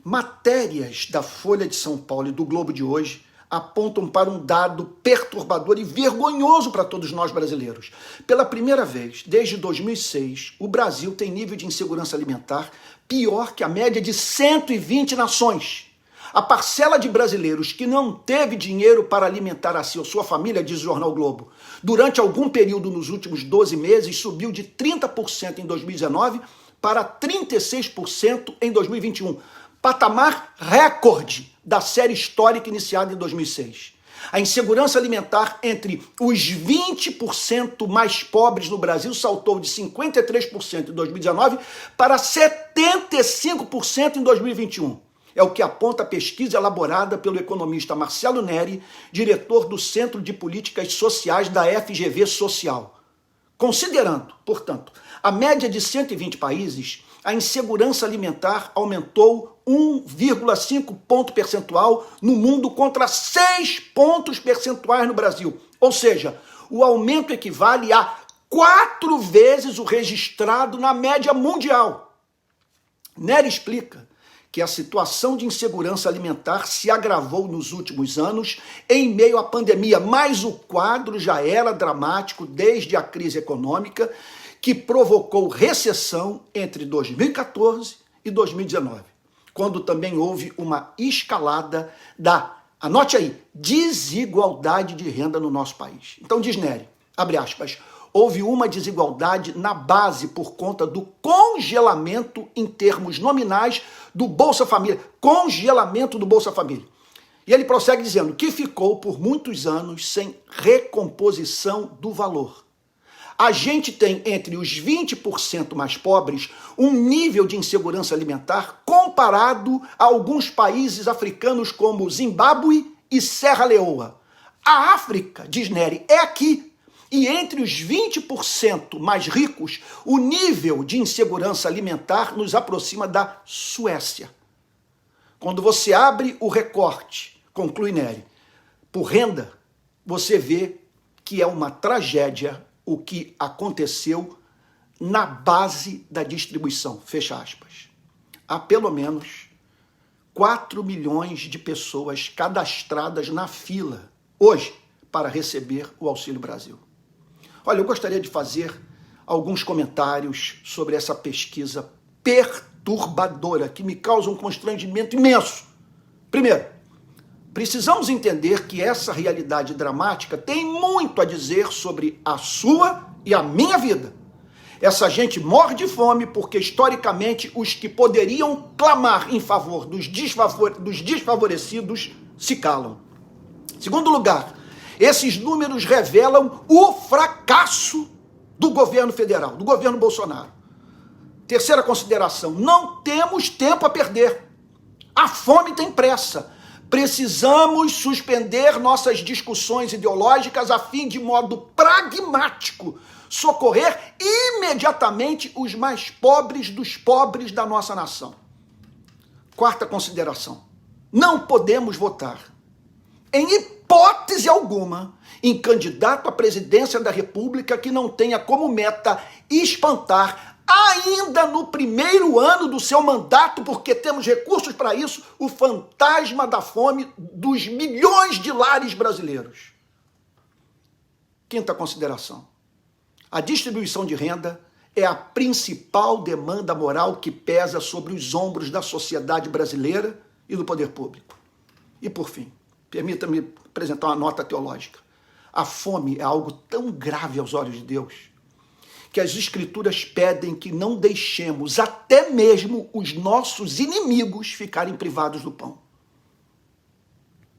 Matérias da Folha de São Paulo e do Globo de hoje apontam para um dado perturbador e vergonhoso para todos nós brasileiros. Pela primeira vez, desde 2006, o Brasil tem nível de insegurança alimentar pior que a média de 120 nações. A parcela de brasileiros que não teve dinheiro para alimentar a si ou sua família, diz o jornal Globo, durante algum período nos últimos 12 meses, subiu de 30% em 2019 para 36% em 2021. Patamar recorde da série histórica iniciada em 2006. A insegurança alimentar entre os 20% mais pobres no Brasil saltou de 53% em 2019 para 75% em 2021. É o que aponta a pesquisa elaborada pelo economista Marcelo Neri, diretor do Centro de Políticas Sociais da FGV Social. Considerando, portanto, a média de 120 países, a insegurança alimentar aumentou 1,5 ponto percentual no mundo contra 6 pontos percentuais no Brasil. Ou seja, o aumento equivale a 4 vezes o registrado na média mundial. Neri explica que a situação de insegurança alimentar se agravou nos últimos anos em meio à pandemia, mas o quadro já era dramático desde a crise econômica que provocou recessão entre 2014 e 2019, quando também houve uma escalada da, anote aí, desigualdade de renda no nosso país. Então diz Neri, abre aspas, houve uma desigualdade na base por conta do congelamento em termos nominais do Bolsa Família. Congelamento do Bolsa Família. E ele prossegue dizendo que ficou por muitos anos sem recomposição do valor. A gente tem entre os 20% mais pobres um nível de insegurança alimentar comparado a alguns países africanos como Zimbábue e Serra Leoa. A África, diz Neri, é aqui. E entre os 20% mais ricos, o nível de insegurança alimentar nos aproxima da Suécia. Quando você abre o recorte, conclui Neri, por renda, você vê que é uma tragédia o que aconteceu na base da distribuição, fecha aspas. Há pelo menos 4 milhões de pessoas cadastradas na fila hoje para receber o Auxílio Brasil. Olha, eu gostaria de fazer alguns comentários sobre essa pesquisa perturbadora que me causa um constrangimento imenso. Primeiro, precisamos entender que essa realidade dramática tem muito a dizer sobre a sua e a minha vida. Essa gente morre de fome porque, historicamente, os que poderiam clamar em favor dos desfavorecidos se calam. Segundo lugar, esses números revelam o fracasso do governo federal, do governo Bolsonaro. Terceira consideração, não temos tempo a perder. A fome tem pressa. Precisamos suspender nossas discussões ideológicas a fim de modo pragmático socorrer imediatamente os mais pobres dos pobres da nossa nação. Quarta consideração, não podemos votar em hipótese alguma em candidato à presidência da República que não tenha como meta espantar ainda no primeiro ano do seu mandato, porque temos recursos para isso, o fantasma da fome dos milhões de lares brasileiros. Quinta consideração. A distribuição de renda é a principal demanda moral que pesa sobre os ombros da sociedade brasileira e do poder público. E por fim, permita-me apresentar uma nota teológica. A fome é algo tão grave aos olhos de Deus que as Escrituras pedem que não deixemos até mesmo os nossos inimigos ficarem privados do pão.